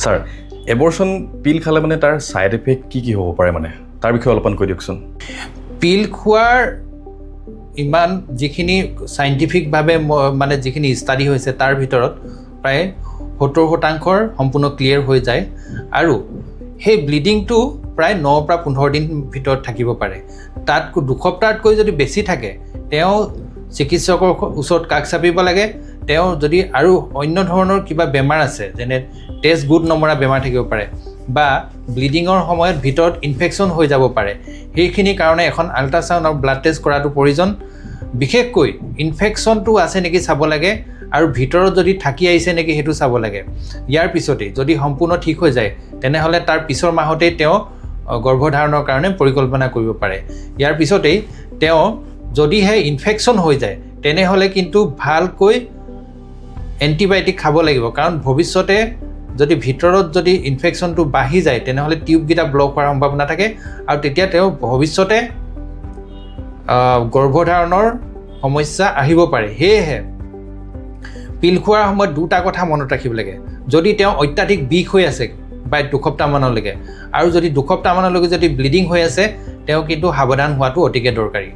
sir abortion pill খালে মানে তাৰ সাইড ইফেক্ট কি হ'ব পাৰে মানে তাৰ বিষয়ে অলপমান কৈ দিয়কচোন পিল খোৱাৰ ইমান যিখিনি সাইন্টিফিকভাৱে মানে যিখিনি ষ্টাডি হৈছে তাৰ ভিতৰত প্ৰায় 70% সম্পূৰ্ণ ক্লিয়াৰ হৈ যায় আৰু সেই ব্লিডিংটো প্ৰায় 9 পৰা 15 দিন ভিতৰত থাকিব পাৰে তাত 2 সপ্তাহতকৈ যদি বেছি থাকে তেওঁ চিকিৎসকৰ ওচৰত কাষ চাপিব লাগে তেওঁ যদি আৰু অন্য ধৰণৰ কিবা বেমাৰ আছে যেনে টেষ্ট গুড নমৰা বেমাৰ থাকিব পাৰে বা ব্লিডিঙৰ সময়ত ভিতৰত ইনফেকশ্যন হৈ যাব পাৰে সেইখিনি কাৰণে এখন আল্ট্ৰাসাউণ্ড আৰু ব্লাড টেষ্ট কৰাটো প্ৰয়োজন বিশেষকৈ ইনফেকশ্যনটো আছে নেকি চাব লাগে আৰু ভিতৰত যদি থাকি আহিছে নেকি হেতু চাব লাগে ইয়াৰ পিছতে যদি সম্পূৰ্ণ ঠিক হৈ যায় তেনেহলে তাৰ পিছৰ মাহতে তেওঁ গৰ্ভধাৰণৰ কাৰণে পৰিকল্পনা কৰিব পাৰে ইয়াৰ পিছতে তেওঁ যদিহে ইনফেকশ্যন হৈ যায় তেনেহলে কিন্তু ভালকৈ এন্টিবায়োটিক খাব লাগিব কাৰণ ভৱিষ্যতে যদি ভিতৰত যদি ইনফেকশ্যনটো বাঢ়ি যায় তেনেহলে টিউবগিটা ব্লক হোৱাৰ সম্ভাৱনা থাকে আৰু তেতিয়া তেওঁ ভৱিষ্যতে গৰ্ভধাৰণৰ সমস্যা আহিব পাৰে হেহে পিল খোৱাৰ সময়ত দুটা কথা মনত ৰাখিব লাগে যদি তেওঁ অত্যাধিক বিষ হৈ আছে বা 2 সপ্তাহমানলৈকে আৰু যদি 2 সপ্তাহমানলৈকে যদি ব্লিডিং হৈ আছে তেওঁ কিন্তু সাৱধান হোৱাটো অতিকে দৰকাৰী